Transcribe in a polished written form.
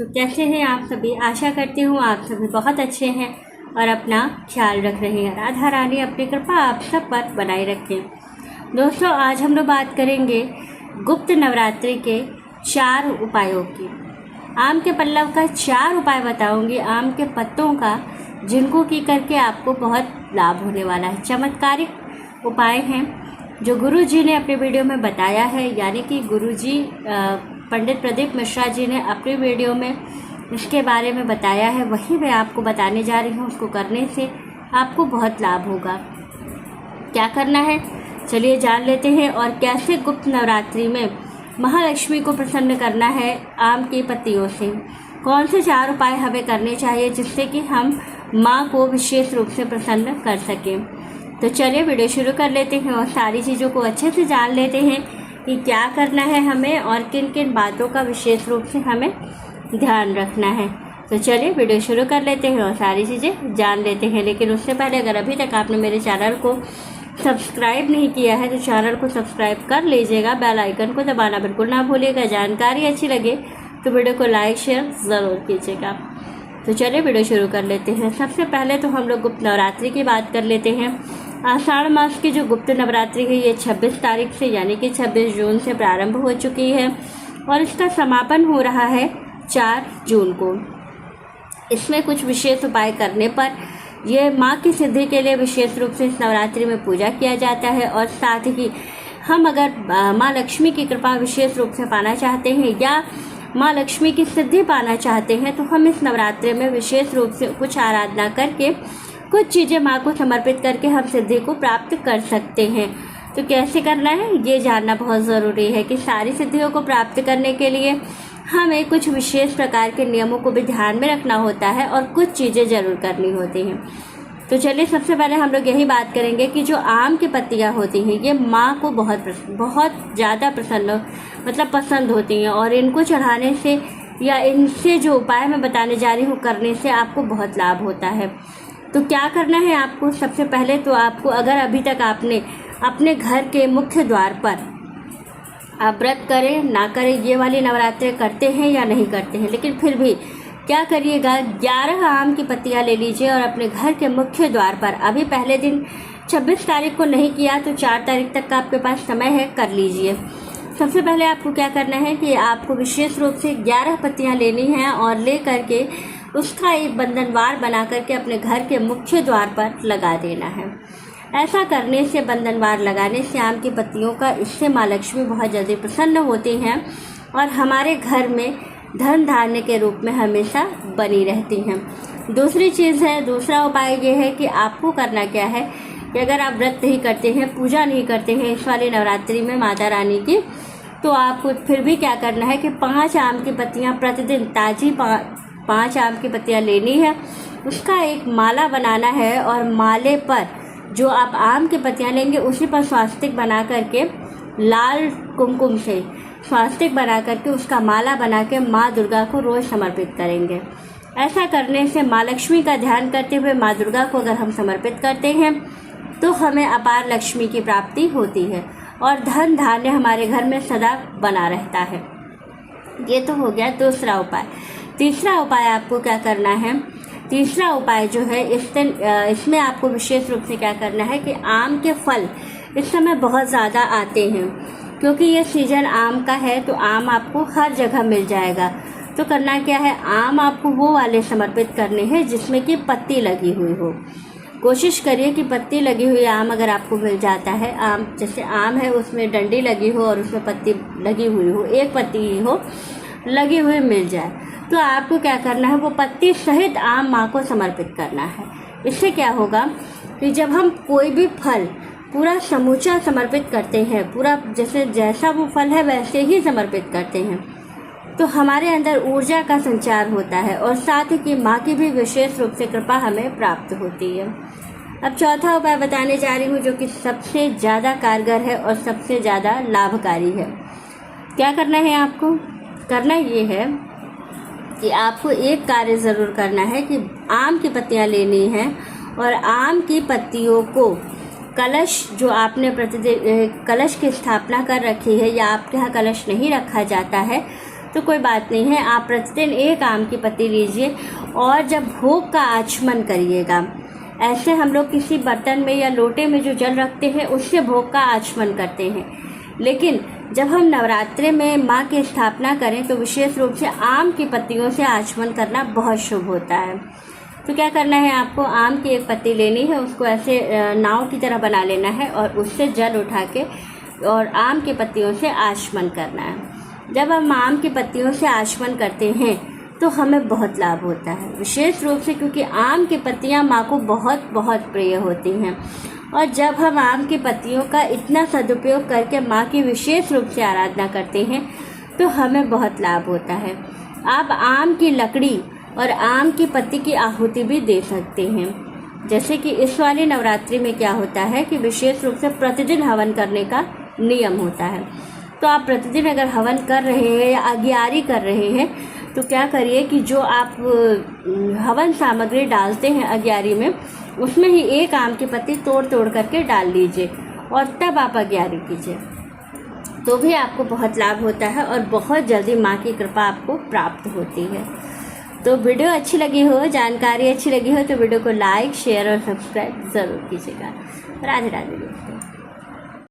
तो कैसे हैं आप सभी। आशा करती हूँ आप सभी बहुत अच्छे हैं और अपना ख्याल रख रहे हैं। राधा रानी अपनी कृपा आप सब पर बनाए रखें। दोस्तों, आज हम लोग बात करेंगे गुप्त नवरात्रि के 4 उपायों की। आम के पल्लव का 4 उपाय बताऊंगी, आम के पत्तों का, जिनको की करके आपको बहुत लाभ होने वाला है। चमत्कारिक उपाय हैं जो गुरु जी ने अपने वीडियो में बताया है, यानी कि गुरु जी पंडित प्रदीप मिश्रा जी ने अपनी वीडियो में इसके बारे में बताया है, वही मैं आपको बताने जा रही हूँ। उसको करने से आपको बहुत लाभ होगा। क्या करना है चलिए जान लेते हैं। और कैसे गुप्त नवरात्रि में महालक्ष्मी को प्रसन्न करना है आम की पत्तियों से, कौन से 4 उपाय हमें करने चाहिए जिससे कि हम माँ को विशेष रूप से प्रसन्न कर सकें। तो चलिए वीडियो शुरू कर लेते हैं और सारी चीज़ों को अच्छे से जान लेते हैं कि क्या करना है हमें और किन किन बातों का विशेष रूप से हमें ध्यान रखना है। तो चलिए वीडियो शुरू कर लेते हैं और सारी चीज़ें जान लेते हैं। लेकिन उससे पहले अगर अभी तक आपने मेरे चैनल को सब्सक्राइब नहीं किया है तो चैनल को सब्सक्राइब कर लीजिएगा, बेल आइकन को दबाना बिल्कुल ना भूलिएगा। जानकारी अच्छी लगे तो वीडियो को लाइक शेयर ज़रूर कीजिएगा। तो चलिए वीडियो शुरू कर लेते हैं। सबसे पहले तो हम लोग गुप्त नवरात्रि की बात कर लेते हैं। आषाढ़ मास की जो गुप्त नवरात्रि है ये 26 तारीख से यानी कि 26 जून से प्रारंभ हो चुकी है और इसका समापन हो रहा है 4 जून को। इसमें कुछ विशेष उपाय करने पर ये माँ की सिद्धि के लिए विशेष रूप से इस नवरात्रि में पूजा किया जाता है। और साथ ही हम अगर माँ लक्ष्मी की कृपा विशेष रूप से पाना चाहते हैं या माँ लक्ष्मी की सिद्धि पाना चाहते हैं तो हम इस नवरात्रि में विशेष रूप से कुछ आराधना करके, कुछ चीज़ें माँ को समर्पित करके हम सिद्धि को प्राप्त कर सकते हैं। तो कैसे करना है ये जानना बहुत ज़रूरी है कि सारी सिद्धियों को प्राप्त करने के लिए हमें कुछ विशेष प्रकार के नियमों को भी ध्यान में रखना होता है और कुछ चीज़ें ज़रूर करनी होती हैं। तो चलिए सबसे पहले हम लोग यही बात करेंगे कि जो आम की पत्तियाँ होती हैं ये माँ को बहुत ज़्यादा पसंद होती हैं और इनको चढ़ाने से या इनसे जो उपाय मैं बताने जा रही हूँ करने से आपको बहुत लाभ होता है। तो क्या करना है आपको, सबसे पहले तो आपको, अगर अभी तक आपने अपने घर के मुख्य द्वार पर आप व्रत करें ना करें, ये वाली नवरात्रि करते हैं या नहीं करते हैं, लेकिन फिर भी क्या करिएगा, 11 आम की पत्तियां ले लीजिए और अपने घर के मुख्य द्वार पर, अभी पहले दिन 26 तारीख को नहीं किया तो 4 तारीख तक का आपके पास समय है, कर लीजिए। सबसे पहले आपको क्या करना है कि आपको विशेष रूप से 11 पत्तियां लेनी हैं और ले करके उसका एक बंधनवार बना करके अपने घर के मुख्य द्वार पर लगा देना है। ऐसा करने से, बंधनवार लगाने से आम की पत्तियों का, इससे माँ लक्ष्मी बहुत जल्दी प्रसन्न होती हैं और हमारे घर में धन धान्य के रूप में हमेशा बनी रहती हैं। दूसरी चीज़ है, दूसरा उपाय ये है कि आपको करना क्या है कि अगर आप व्रत नहीं करते हैं, पूजा नहीं करते हैं इस वाली नवरात्रि में माता रानी की, तो आपको फिर भी क्या करना है कि 5 आम की पत्तियाँ प्रतिदिन ताज़ी 5 आम की पत्तियाँ लेनी है, उसका एक माला बनाना है और माले पर जो आप आम की पत्तियाँ लेंगे उसी पर स्वास्तिक बना करके, लाल कुमकुम से स्वास्तिक बना करके उसका माला बना के माँ दुर्गा को रोज़ समर्पित करेंगे। ऐसा करने से माँ लक्ष्मी का ध्यान करते हुए माँ दुर्गा को अगर हम समर्पित करते हैं तो हमें अपार लक्ष्मी की प्राप्ति होती है और धन धान्य हमारे घर में सदा बना रहता है। ये तो हो गया दूसरा उपाय। तीसरा उपाय आपको क्या करना है, तीसरा उपाय जो है इसमें आपको विशेष रूप से क्या करना है कि आम के फल इस समय बहुत ज़्यादा आते हैं, क्योंकि ये सीज़न आम का है तो आम आपको हर जगह मिल जाएगा। तो करना क्या है, आम आपको वो वाले समर्पित करने हैं जिसमें कि पत्ती लगी हुई हो। कोशिश करिए कि पत्ती लगी हुई आम अगर आपको मिल जाता है, आम जैसे आम है उसमें डंडी लगी हो और उसमें पत्ती लगी हुई हो, एक पत्ती ही हो लगी हुई मिल जाए, तो आपको क्या करना है, वो पत्ती सहित आम माँ को समर्पित करना है। इससे क्या होगा कि जब हम कोई भी फल पूरा समूचा समर्पित करते हैं, पूरा जैसा वो फल है वैसे ही समर्पित करते हैं, तो हमारे अंदर ऊर्जा का संचार होता है और साथ ही कि माँ की भी विशेष रूप से कृपा हमें प्राप्त होती है। अब चौथा उपाय बताने जा रही हूँ जो कि सबसे ज़्यादा कारगर है और सबसे ज़्यादा लाभकारी है। क्या करना है आपको, करना ये है कि आपको एक कार्य ज़रूर करना है कि आम की पत्तियाँ लेनी हैं और आम की पत्तियों को कलश जो आपने प्रतिदिन कलश की स्थापना कर रखी है या आपके यहाँ कलश नहीं रखा जाता है तो कोई बात नहीं है, आप प्रतिदिन एक आम की पत्ती लीजिए और जब भोग का आचमन करिएगा, ऐसे हम लोग किसी बर्तन में या लोटे में जो जल रखते हैं उससे भोग का आचमन करते हैं, लेकिन जब हम नवरात्रि में माँ की स्थापना करें तो विशेष रूप से आम की पत्तियों से आचमन करना बहुत शुभ होता है। तो क्या करना है, आपको आम की एक पत्ती लेनी है, उसको ऐसे नाव की तरह बना लेना है और उससे जल उठा के और आम की पत्तियों से आचमन करना है। जब हम आम की पत्तियों से आचमन करते हैं तो हमें बहुत लाभ होता है, विशेष रूप से क्योंकि आम की पत्तियां माँ को बहुत बहुत प्रिय होती हैं। और जब हम आम की पत्तियों का इतना सदुपयोग करके माँ की विशेष रूप से आराधना करते हैं तो हमें बहुत लाभ होता है। आप आम की लकड़ी और आम की पत्ती की आहुति भी दे सकते हैं। जैसे कि इस वाली नवरात्रि में क्या होता है कि विशेष रूप से प्रतिदिन हवन करने का नियम होता है। तो आप प्रतिदिन अगर हवन कर रहे हैं या अग्यारी कर रहे हैं तो क्या करिए कि जो आप हवन सामग्री डालते हैं अग्यारी में, उसमें ही एक आम की पत्ती तोड़ तोड़ करके डाल लीजिए और तब आप अग्यारी कीजिए, तो भी आपको बहुत लाभ होता है और बहुत जल्दी माँ की कृपा आपको प्राप्त होती है। तो वीडियो अच्छी लगी हो, जानकारी अच्छी लगी हो तो वीडियो को लाइक, शेयर और सब्सक्राइब ज़रूर कीजिएगा। राधे राधे दोस्तों।